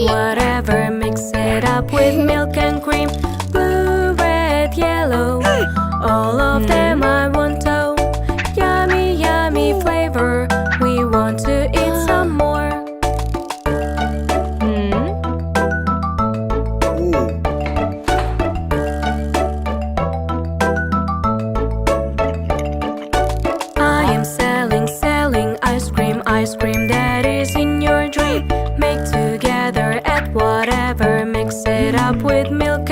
Whatever, mix it up with milk and cream. Blue, red, yellow, all of them I want to. Yummy, yummy flavor, we want to eat some more. I am selling ice cream that is in your dream. Make together, add whatever, mix it up with milk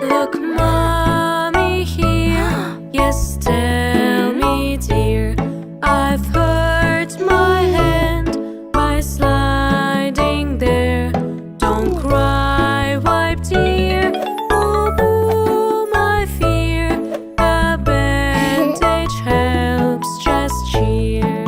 Look, mommy here. Yes, tell me, dear. I've hurt my hand by sliding there. Don't cry, wipe, dear. Boo, boo, my fear. A bandage helps, just cheer.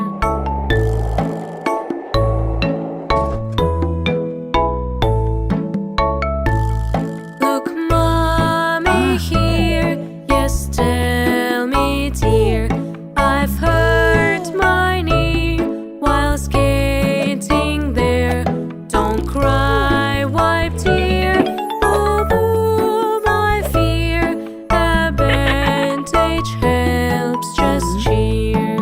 Look, mommy here. Yes, tell me, dear. I've hurt my knee while skating there. Don't cry, wipe, dear. Boo, boo, my fear. A bandage helps, just cheer.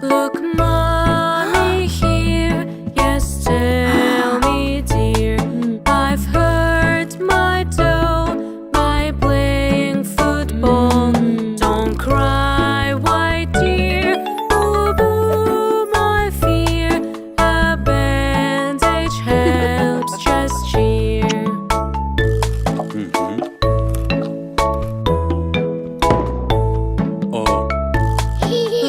Look, mommy here. Yes, tell me, dear. I've hurt my toe by playing football. Don't cry, white dear. Boo, boo, my fear. A bandage helps, just cheer.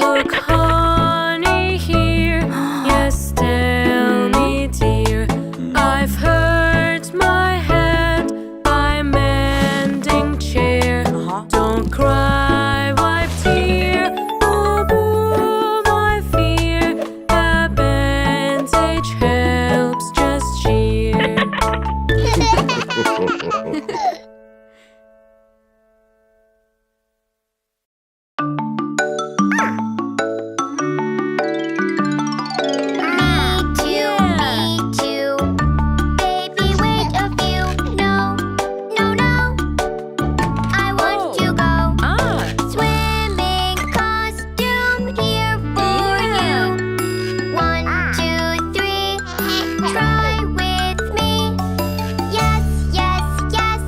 Look, honey here. Yes, tell me, dear. I've hurt my head by mending chair. Don't cry, wipe, tear. Boo, boo, my fear. A bandage helps, just cheer. Me too. Baby, wait a few. No, no, no. I want to go. Swimming costume here for you. 1, 2, 3. Try with me. Yes, yes, yes.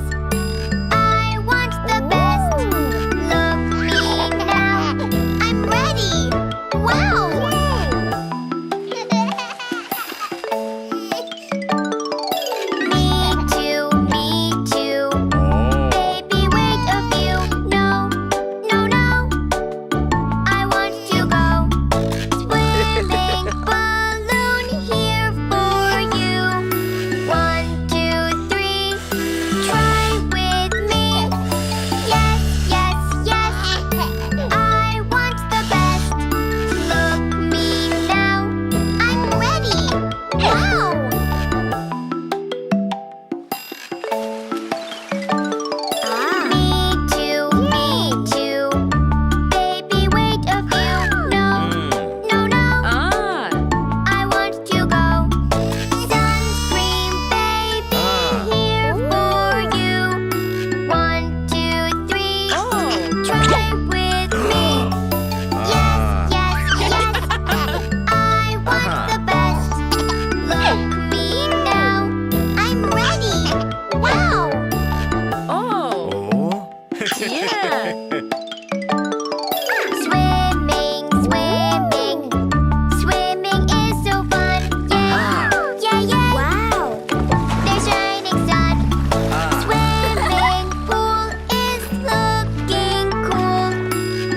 I want the best. Look me now. I'm ready. Wow. Me too. Baby, wait a few. No, no, no. I want to go. Swimming balloon here for you. 1, 2, 3. Try with me. Yes, yes, yes. I want the best. Look me now. I'm ready. Wow. Me too. Baby, wait a few. No, no, no. I want to go. Sunscreen, baby, here for you. 1, 2, 3. Try with me. Yes, yes, yes. I want the best. Look me now. I'm ready. Wow. Swimming, swimming. Swimming is so fun. Yeah, yeah, yeah. Wow. There's shining sun. Swimming pool is looking cool.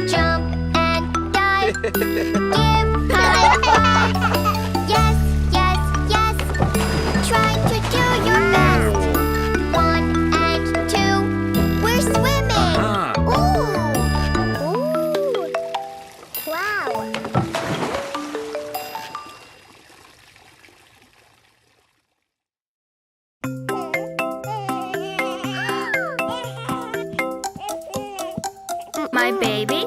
Jump and dive. Give high five. Yes, yes, yes. Try to do your best. 1 and 2. We're swimming. Ooh. Ooh. Wow. My baby?